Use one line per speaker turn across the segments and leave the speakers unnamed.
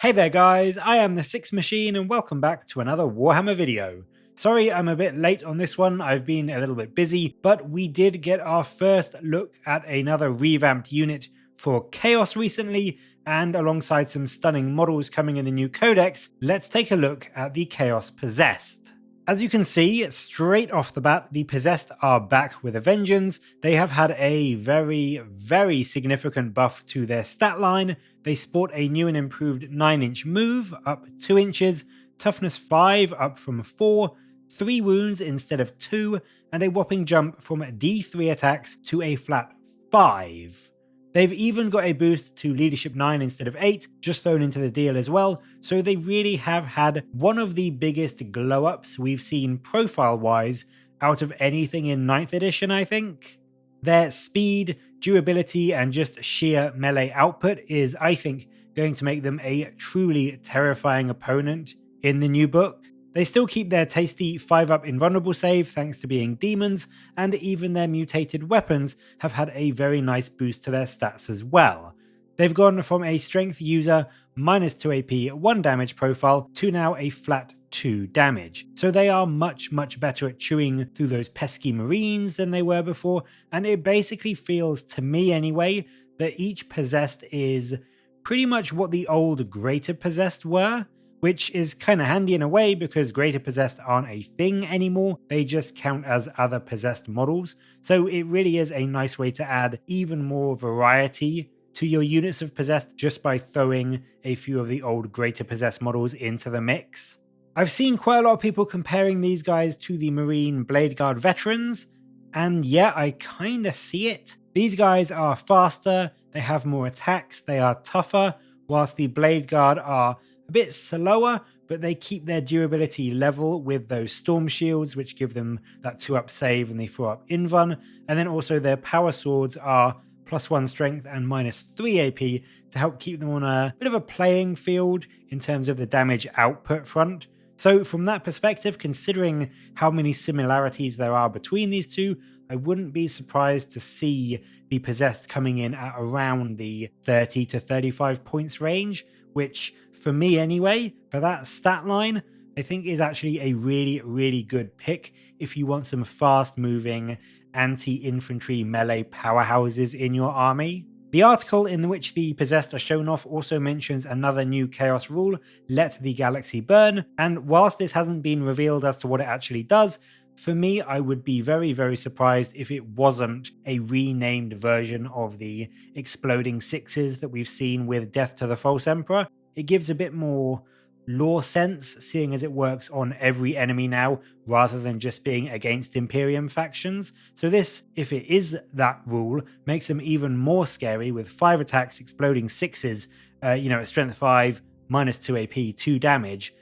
Hey there guys, I am the Six Machine and welcome back to another Warhammer video. Sorry I'm a bit late on this one, I've been a little bit busy, but we did get our first look at another revamped unit for Chaos recently, and alongside some stunning models coming in the new codex, let's take a look at the Chaos Possessed. As you can see, straight off the bat, the Possessed are back with a vengeance. They have had a very significant buff to their stat line. They sport a new and improved 9-inch move, up 2 inches, toughness 5 up from 4, 3 wounds instead of 2, and a whopping jump from D3 attacks to a flat 5. They've even got a boost to leadership 9 instead of 8, just thrown into the deal as well, so they really have had one of the biggest glow ups we've seen profile wise out of anything in 9th edition, I think. Their speed, durability, and just sheer melee output is, I think, going to make them a truly terrifying opponent in the new book. They still keep their tasty 5-up invulnerable save thanks to being demons, and even their mutated weapons have had a very nice boost to their stats as well. They've gone from a strength user -2 AP 1 damage profile to now a flat 2 damage. So they are much better at chewing through those pesky marines than they were before, and it basically feels, to me anyway, that each Possessed is pretty much what the old Greater Possessed were, which is kind of handy in a way because Greater Possessed aren't a thing anymore, they just count as other Possessed models, so it really is a nice way to add even more variety to your units of Possessed just by throwing a few of the old Greater Possessed models into the mix. I've seen quite a lot of people comparing these guys to the Marine Blade Guard veterans, and yeah, I kinda see it. These guys are faster, they have more attacks, they are tougher, whilst the Blade Guard are a bit slower, but they keep their durability level with those storm shields, which give them that 2-up save and they 4-up invuln, and then also their power swords are +1 strength and -3 AP to help keep them on a bit of a playing field in terms of the damage output front. So from that perspective, considering how many similarities there are between these two, I wouldn't be surprised to see the Possessed coming in at around the 30 to 35 points range, which for me anyway, for that stat line, I think is actually a really good pick if you want some fast moving anti-infantry melee powerhouses in your army. The article in which the Possessed are shown off also mentions another new Chaos rule, Let the Galaxy Burn, and whilst this hasn't been revealed as to what it actually does, for me I would be very surprised if it wasn't a renamed version of the exploding sixes that we've seen with Death to the False Emperor. It gives a bit more lore sense, seeing as it works on every enemy now, rather than just being against Imperium factions. So this, if it is that rule, makes them even more scary with 5 attacks, exploding sixes, at strength 5, -2 AP, 2 damage.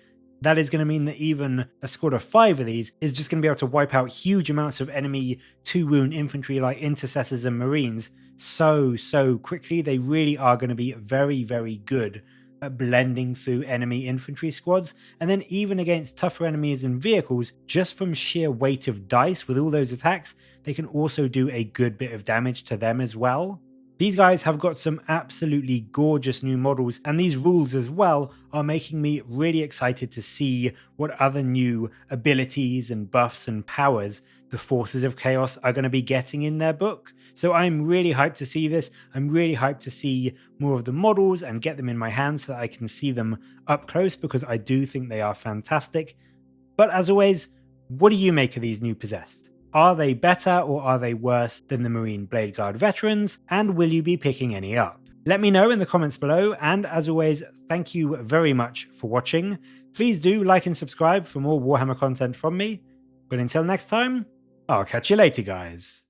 That is going to mean that even a squad of 5 of these is just going to be able to wipe out huge amounts of enemy 2-wound infantry like intercessors and marines so quickly. They really are going to be very good at blending through enemy infantry squads, and then even against tougher enemies and vehicles, just from sheer weight of dice with all those attacks, they can also do a good bit of damage to them as well. These guys have got some absolutely gorgeous new models, and these rules as well are making me really excited to see what other new abilities and buffs and powers the Forces of Chaos are going to be getting in their book. So I'm really hyped to see this. I'm really hyped to see more of the models and get them in my hands so that I can see them up close, because I do think they are fantastic. But as always, what do you make of these new Possessed? Are they better or are they worse than the Marine Blade Guard veterans? And will you be picking any up? Let me know in the comments below, and as always, thank you very much for watching. Please do like and subscribe for more Warhammer content from me. But until next time, I'll catch you later, guys.